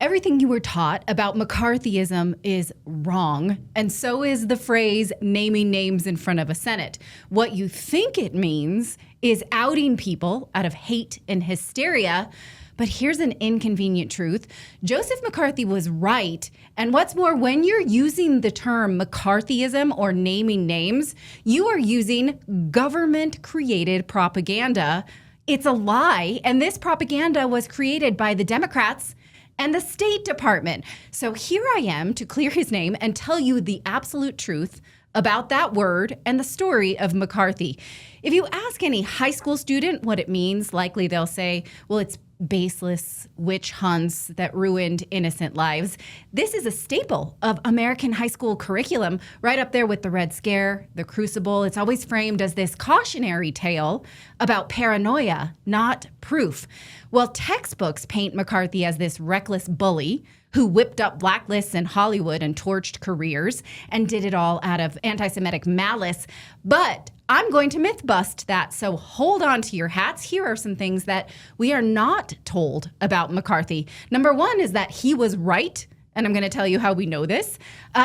Everything you were taught about McCarthyism is wrong, and so is the phrase naming names in front of a Senate. What you think it means is outing people out of hate and hysteria. But here's an inconvenient truth. Joseph McCarthy was right. And what's more, when you're using the term McCarthyism or naming names, you are using government-created propaganda. It's a lie, and this propaganda was created by the Democrats and the State Department. So here I am to clear his name and tell you the absolute truth about that word and the story of McCarthy. If you ask any high school student what it means, likely they'll say, well, it's baseless witch hunts that ruined innocent lives. This is a staple of American high school curriculum, right up there with the Red Scare, the Crucible. It's always framed as this cautionary tale about paranoia, not proof. Well, textbooks paint McCarthy as this reckless bully who whipped up blacklists in Hollywood and torched careers and did it all out of anti-Semitic malice. But I'm going to myth bust that, so hold on to your hats. Here are some things that we are not told about McCarthy. Number one is that he was right, and I'm going to tell you how we know this.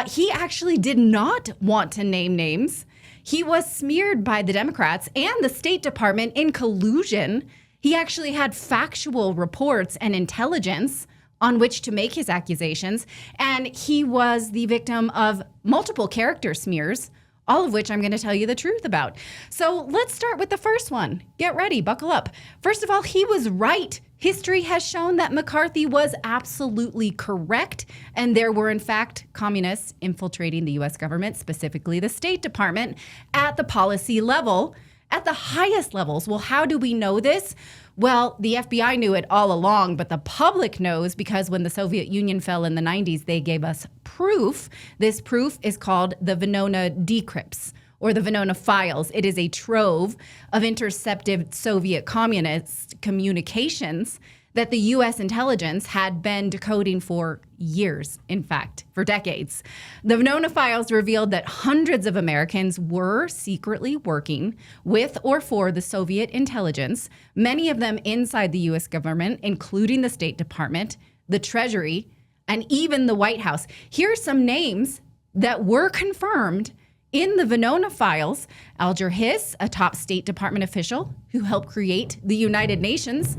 He actually did not want to name names. He was smeared by the Democrats and the State Department in collusion. He actually had factual reports and intelligence on which to make his accusations, and he was the victim of multiple character smears, all of which I'm going to tell you the truth about. So let's start with the first one. Get ready, buckle up. First of all, he was right. History has shown that McCarthy was absolutely correct, and there were, in fact, communists infiltrating the U.S. government, specifically the State Department, at the policy level, at the highest levels. Well, how do we know this? Well, the FBI knew it all along, but the public knows because when the Soviet Union fell in the 90s, they gave us proof. This proof is called the Venona decrypts, or the Venona files. It is a trove of intercepted Soviet communist communications that the U.S. intelligence had been decoding for years, in fact, for decades. The Venona files revealed that hundreds of Americans were secretly working with or for the Soviet intelligence, many of them inside the U.S. government, including the State Department, the Treasury, and even the White House. Here are some names that were confirmed in the Venona files. Alger Hiss, a top State Department official who helped create the United Nations.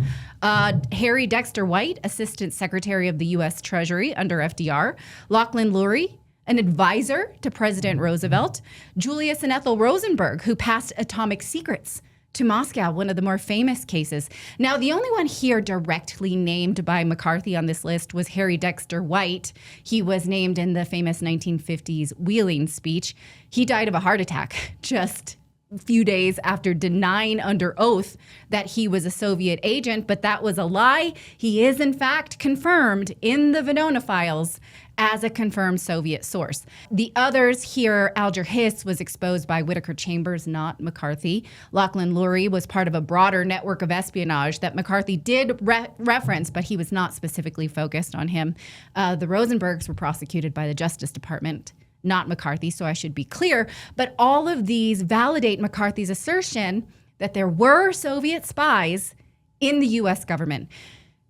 Harry Dexter White, Assistant Secretary of the U.S. Treasury under FDR. Lachlan Lurie, an advisor to President Roosevelt. Julius and Ethel Rosenberg, who passed atomic secrets to Moscow, one of the more famous cases. Now, the only one here directly named by McCarthy on this list was Harry Dexter White. He was named in the famous 1950s Wheeling speech. He died of a heart attack just a few days after denying under oath that he was a Soviet agent, but that was a lie. He is, in fact, confirmed in the Venona files as a confirmed Soviet source. The others here, Alger Hiss was exposed by Whittaker Chambers, not McCarthy. Lachlan Lurie was part of a broader network of espionage that McCarthy did reference, but he was not specifically focused on him. The Rosenbergs were prosecuted by the Justice Department, not McCarthy, so I should be clear. But all of these validate McCarthy's assertion that there were Soviet spies in the U.S. government.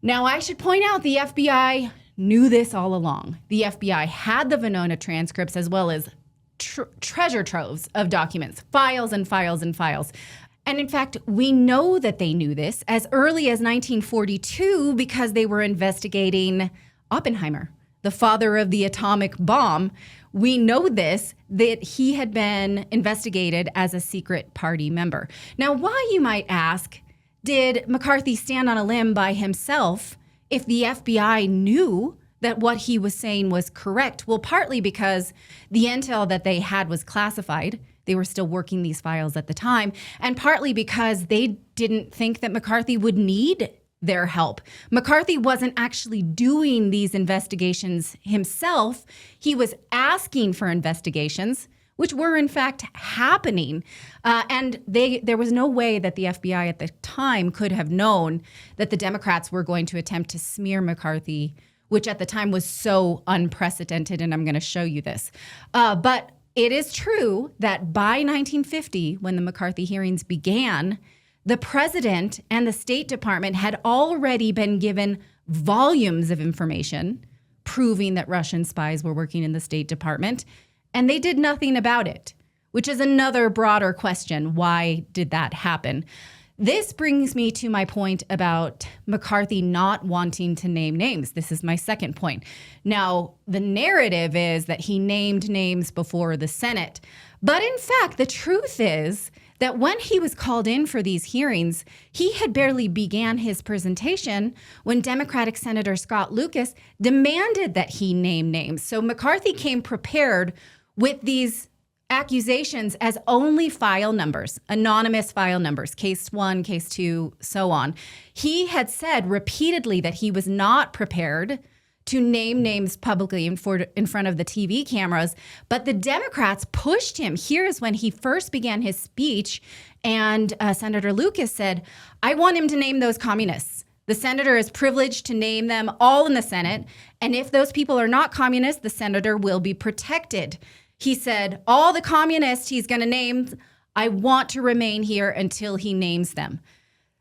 Now, I should point out the FBI knew this all along. The FBI had the Venona transcripts as well as treasure troves of documents, files and files and files. And in fact, we know that they knew this as early as 1942 because they were investigating Oppenheimer, the father of the atomic bomb. We know this, that he had been investigated as a secret party member. Now, why, you might ask, did McCarthy stand on a limb by himself if the FBI knew that what he was saying was correct? Well, partly because the intel that they had was classified. They were still working these files at the time. And partly because they didn't think that McCarthy would need their help. McCarthy wasn't actually doing these investigations himself. He was asking for investigations, which were in fact happening. And there was no way that the FBI at the time could have known that the Democrats were going to attempt to smear McCarthy, which at the time was so unprecedented, and I'm going to show you this. But it is true that by 1950, when the McCarthy hearings began, the president and the State Department had already been given volumes of information proving that Russian spies were working in the State Department, and they did nothing about it, which is another broader question. Why did that happen? This brings me to my point about McCarthy not wanting to name names. This is my second point. Now, the narrative is that he named names before the Senate. But in fact, the truth is that when he was called in for these hearings, he had barely began his presentation when Democratic Senator Scott Lucas demanded that he name names. So McCarthy came prepared with these accusations as only file numbers, anonymous file numbers, case 1, case 2, so on. He had said repeatedly that he was not prepared to name names publicly in front of the TV cameras, but the Democrats pushed him. Here's when he first began his speech, and Senator Lucas said, I want him to name those communists. The senator is privileged to name them all in the Senate, and if those people are not communists, the senator will be protected. He said, all the communists he's going to name, I want to remain here until he names them.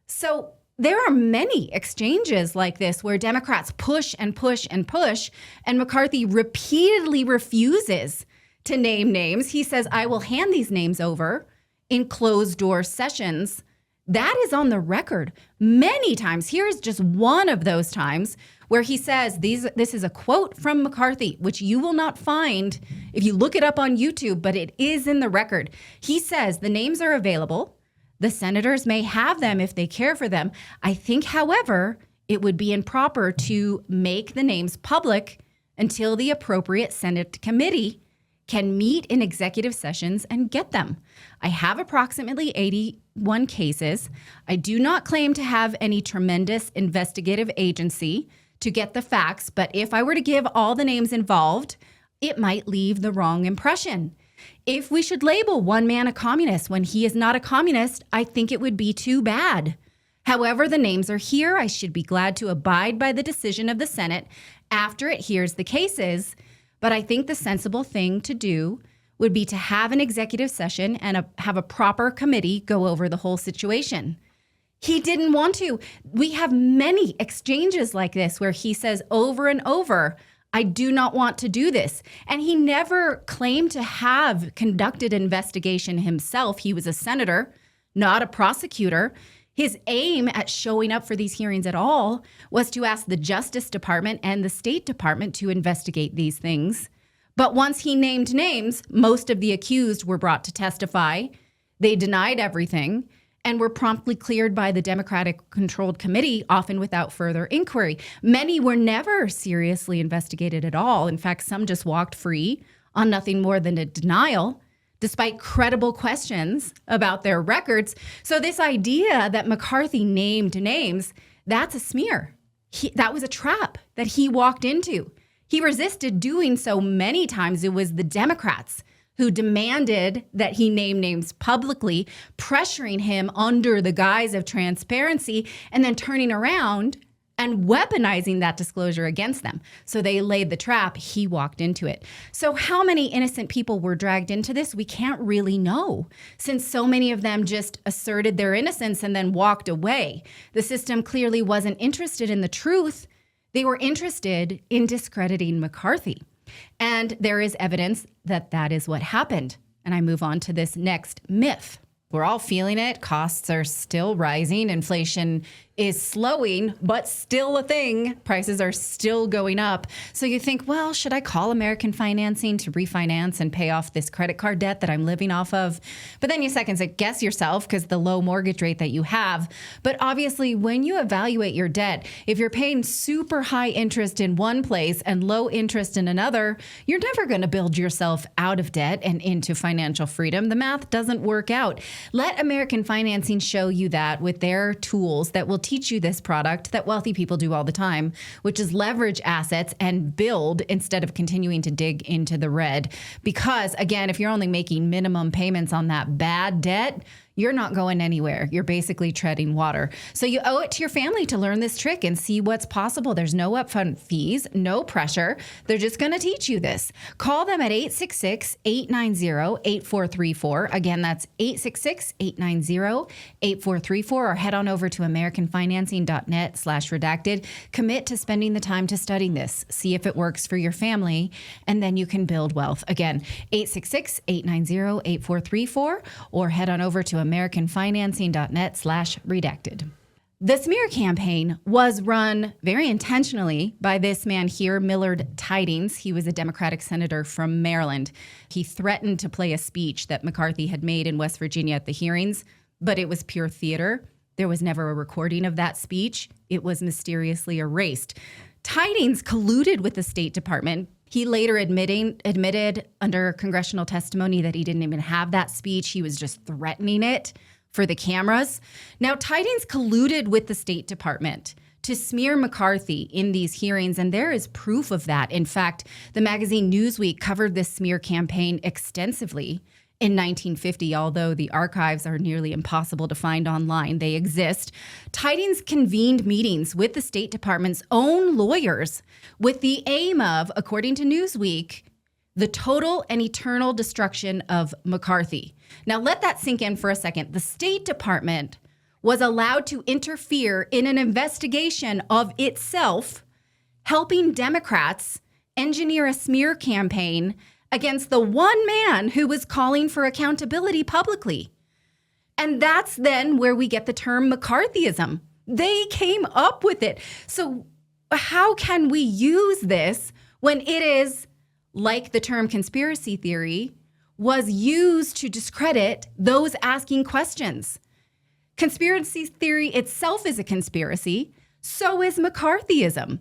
So there are many exchanges like this where Democrats push and push and push, and McCarthy repeatedly refuses to name names. He says, I will hand these names over in closed-door sessions. That is on the record many times. Here is just one of those times where he says, this is a quote from McCarthy, which you will not find if you look it up on YouTube, but it is in the record. He says, the names are available. The senators may have them if they care for them. I think, however, it would be improper to make the names public until the appropriate Senate committee can meet in executive sessions and get them. I have approximately 81 cases. I do not claim to have any tremendous investigative agency to get the facts, but if I were to give all the names involved, it might leave the wrong impression. If we should label one man a communist when he is not a communist, I think it would be too bad. However, the names are here. I should be glad to abide by the decision of the Senate after it hears the cases. But I think the sensible thing to do would be to have an executive session and have a proper committee go over the whole situation. He didn't want to. We have many exchanges like this where he says over and over, I do not want to do this. And he never claimed to have conducted an investigation himself. He was a senator, not a prosecutor. His aim at showing up for these hearings at all was to ask the Justice Department and the State Department to investigate these things. But once he named names, most of the accused were brought to testify. They denied everything and were promptly cleared by the Democratic-controlled committee, often without further inquiry. Many were never seriously investigated at all. In fact, some just walked free on nothing more than a denial, despite credible questions about their records. So this idea that McCarthy named names, that's a smear. That was a trap that he walked into. He resisted doing so many times. It was the Democrats who demanded that he name names publicly, pressuring him under the guise of transparency, and then turning around and weaponizing that disclosure against them. So they laid the trap. He walked into it. So how many innocent people were dragged into this? We can't really know, since so many of them just asserted their innocence and then walked away. The system clearly wasn't interested in the truth. They were interested in discrediting McCarthy. And there is evidence that that is what happened. And I move on to this next myth. We're all feeling it. Costs are still rising. Inflation is slowing, but still a thing. Prices are still going up. So you think, well, should I call American Financing to refinance and pay off this credit card debt that I'm living off of? But then you second guess yourself because the low mortgage rate that you have. But obviously, when you evaluate your debt, if you're paying super high interest in one place and low interest in another, you're never going to build yourself out of debt and into financial freedom. The math doesn't work out. Let American Financing show you that with their tools that will teach you this product that wealthy people do all the time, which is leverage assets and build instead of continuing to dig into the red. Because again, if you're only making minimum payments on that bad debt, you're not going anywhere. You're basically treading water. So you owe it to your family to learn this trick and see what's possible. There's no upfront fees, no pressure. They're just going to teach you this. Call them at 866-890-8434. Again, that's 866-890-8434, or head on over to americanfinancing.net/redacted. Commit to spending the time to studying this. See if it works for your family, and then you can build wealth. Again, 866-890-8434, or head on over to americanfinancing.net/redacted. The smear campaign was run very intentionally by this man here, Millard Tydings. He was a Democratic senator from Maryland. He threatened to play a speech that McCarthy had made in West Virginia at the hearings, but it was pure theater. There was never a recording of that speech. It was mysteriously erased. Tydings colluded with the State Department. He later admitted under congressional testimony that he didn't even have that speech. He was just threatening it for the cameras. Now, Tydings colluded with the State Department to smear McCarthy in these hearings, and there is proof of that. In fact, the magazine Newsweek covered this smear campaign extensively in 1950, although the archives are nearly impossible to find online. They exist. Tydings convened meetings with the State Department's own lawyers with the aim of, according to Newsweek, the total and eternal destruction of McCarthy. Now, let that sink in for a second. The State Department was allowed to interfere in an investigation of itself, helping Democrats engineer a smear campaign against the one man who was calling for accountability publicly. And that's then where we get the term McCarthyism. They came up with it. So how can we use this when it is, like the term conspiracy theory, was used to discredit those asking questions? Conspiracy theory itself is a conspiracy. So is McCarthyism.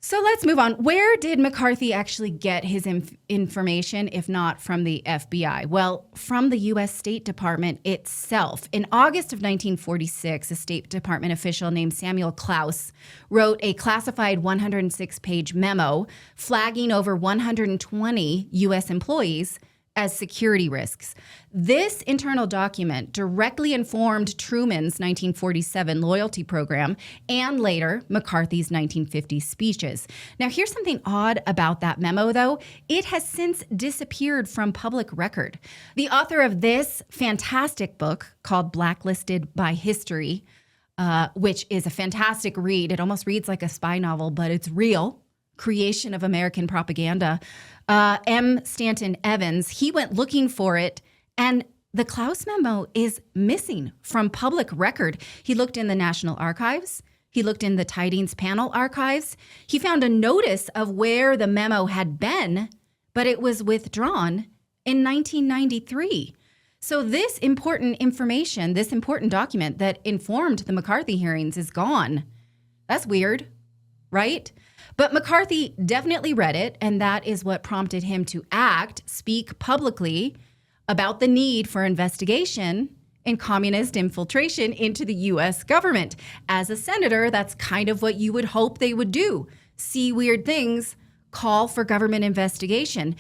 So let's move on. Where did McCarthy actually get his information, if not from the FBI? Well, from the U.S. State Department itself. In August of 1946, a State Department official named Samuel Klaus wrote a classified 106-page memo flagging over 120 U.S. employees as security risks. This internal document directly informed Truman's 1947 loyalty program and later McCarthy's 1950 speeches. Now, here's something odd about that memo, though. It has since disappeared from public record. The author of this fantastic book called Blacklisted by History, which is a fantastic read. It almost reads like a spy novel, but it's real. Creation of American Propaganda. M. Stanton Evans, he went looking for it, and the Klaus memo is missing from public record. He looked in the National Archives. He looked in the Tydings panel archives. He found a notice of where the memo had been, but it was withdrawn in 1993. So this important information, this important document that informed the McCarthy hearings is gone. That's weird, right? But McCarthy definitely read it, and that is what prompted him to speak publicly about the need for investigation in communist infiltration into the U.S. government. As a senator, that's kind of what you would hope they would do. See weird things, call for government investigation.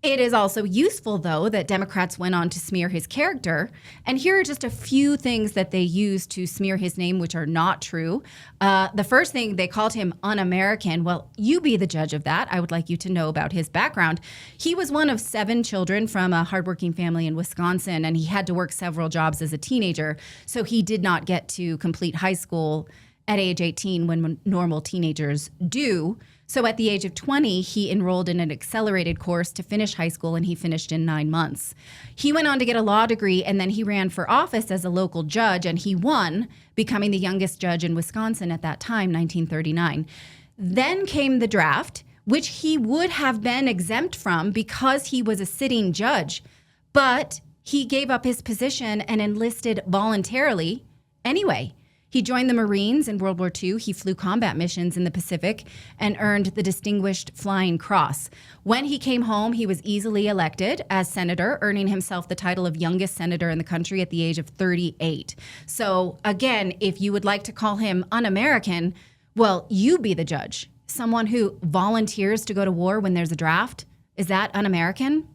It is also useful, though, that Democrats went on to smear his character. And here are just a few things that they used to smear his name, which are not true. The first thing, they called him UnAmerican. Well, you be the judge of that. I would like you to know about his background. He was one of 7 children from a hardworking family in Wisconsin, and he had to work several jobs as a teenager. So he did not get to complete high school at age 18 when normal teenagers do. So at the age of 20, he enrolled in an accelerated course to finish high school, and he finished in 9 months. He went on to get a law degree, and then he ran for office as a local judge, and he won, becoming the youngest judge in Wisconsin at that time, 1939. Then came the draft, which he would have been exempt from because he was a sitting judge. But he gave up his position and enlisted voluntarily anyway. He joined the Marines in World War II. He flew combat missions in the Pacific and earned the Distinguished Flying Cross. When he came home, he was easily elected as senator, earning himself the title of youngest senator in the country at the age of 38. So again, if you would like to call him un-American, well, you be the judge. Someone who volunteers to go to war when there's a draft, is that un-American?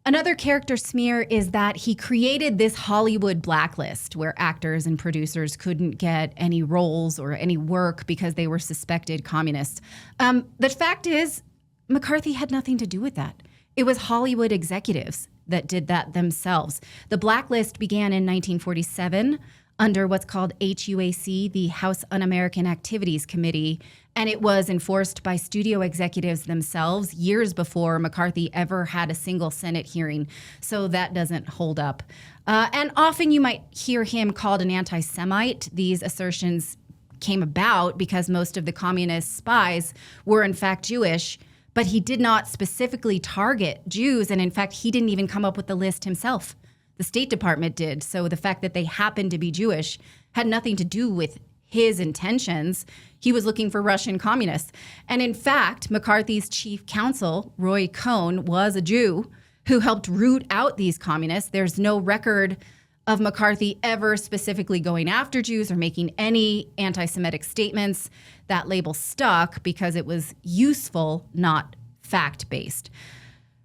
Another character smear is that he created this Hollywood blacklist where actors and producers couldn't get any roles or any work because they were suspected communists. The fact is, McCarthy had nothing to do with that. It was Hollywood executives that did that themselves. The blacklist began in 1947 under what's called HUAC, the House Un-American Activities Committee, and it was enforced by studio executives themselves years before McCarthy ever had a single Senate hearing, so that doesn't hold up. And often you might hear him called an anti-Semite. These assertions came about because most of the communist spies were in fact Jewish, but he did not specifically target Jews, and in fact, he didn't even come up with the list himself. The State Department did, so the fact that they happened to be Jewish had nothing to do with his intentions. He was looking for Russian communists. And in fact, McCarthy's chief counsel, Roy Cohn, was a Jew who helped root out these communists. There's no record of McCarthy ever specifically going after Jews or making any anti-Semitic statements. That label stuck because it was useful, not fact-based.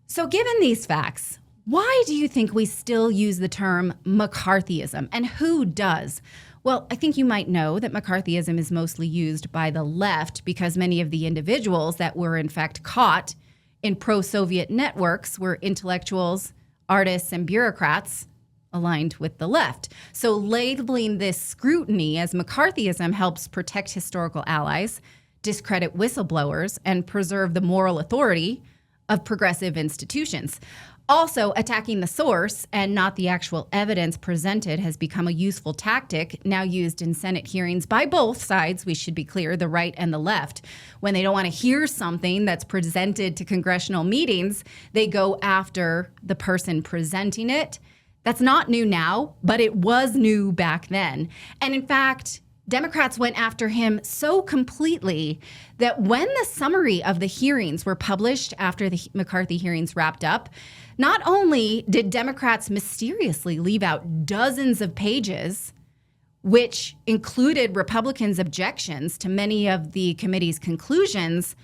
So given these facts, why do you think we still use the term McCarthyism, and who does? Well, I think you might know that McCarthyism is mostly used by the left because many of the individuals that were in fact caught in pro-Soviet networks were intellectuals, artists, and bureaucrats aligned with the left. So labeling this scrutiny as McCarthyism helps protect historical allies, discredit whistleblowers, and preserve the moral authority of progressive institutions. Also, attacking the source and not the actual evidence presented has become a useful tactic now used in Senate hearings by both sides, we should be clear, the right and the left. When they don't want to hear something that's presented to congressional meetings, they go after the person presenting it. That's not new now, but it was new back then. And in fact, Democrats went after him so completely that when the summary of the hearings were published after the McCarthy hearings wrapped up, not only did Democrats mysteriously leave out dozens of pages, which included Republicans' objections to many of the committee's conclusions,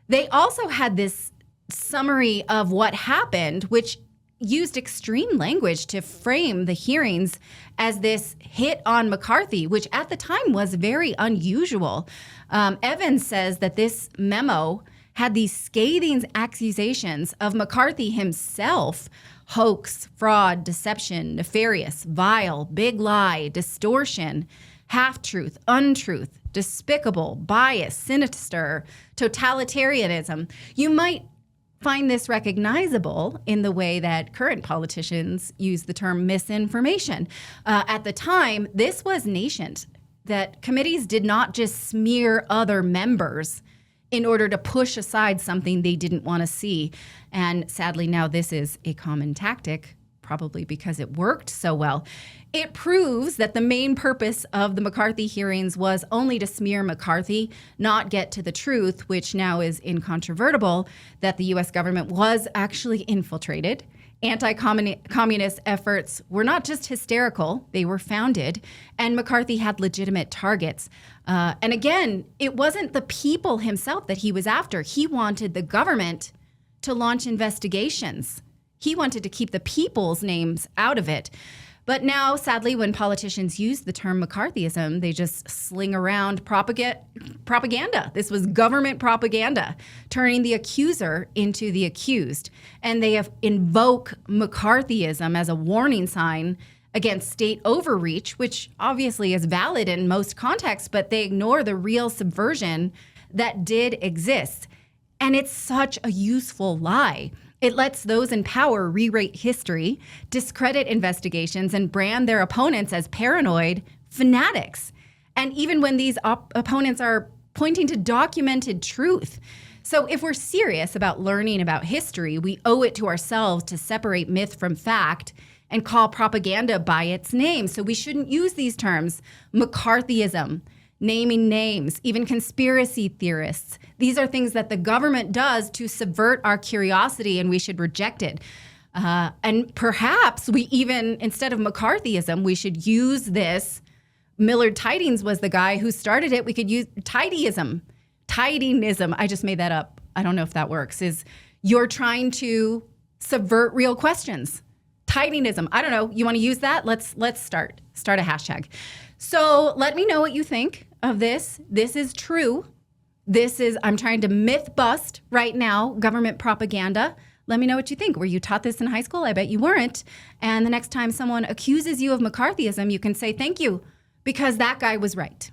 they also had this summary of what happened, which used extreme language to frame the hearings as this hit on McCarthy, which at the time was very unusual. Evans says that this memo had these scathing accusations of McCarthy himself: hoax, fraud, deception, nefarious, vile, big lie, distortion, half-truth, untruth, despicable, bias, sinister, totalitarianism. You might find this recognizable in the way that current politicians use the term misinformation. At the time, this was nascent, that committees did not just smear other members in order to push aside something they didn't want to see. And sadly, now this is a common tactic, probably because it worked so well. It proves that the main purpose of the McCarthy hearings was only to smear McCarthy, not get to the truth, which now is incontrovertible, that the U.S. government was actually infiltrated. Anti-communist efforts were not just hysterical, they were founded, and McCarthy had legitimate targets. And again, it wasn't the people himself that he was after. He wanted the government to launch investigations. He wanted to keep the people's names out of it. But now, sadly, when politicians use the term McCarthyism, they just sling around propaganda. This was government propaganda, turning the accuser into the accused. And they invoke McCarthyism as a warning sign against state overreach, which obviously is valid in most contexts, but they ignore the real subversion that did exist. And it's such a useful lie. It lets those in power rewrite history, discredit investigations, and brand their opponents as paranoid fanatics. And even when these opponents are pointing to documented truth. So if we're serious about learning about history, we owe it to ourselves to separate myth from fact and call propaganda by its name. So we shouldn't use these terms: McCarthyism, naming names, even conspiracy theorists. These are things that the government does to subvert our curiosity, and we should reject it. And perhaps we even, instead of McCarthyism, we should use this. Millard Tydings was the guy who started it. We could use Tidyism. Tidingism. I just made that up. I don't know if that works. Is you're trying to subvert real questions. Tidyism. I don't know. You want to use that? Let's start a hashtag. So let me know what you think of this. This is true. I'm trying to myth bust right now, government propaganda. Let me know what you think. Were you taught this in high school? I bet you weren't. And the next time someone accuses you of McCarthyism, you can say thank you because that guy was right.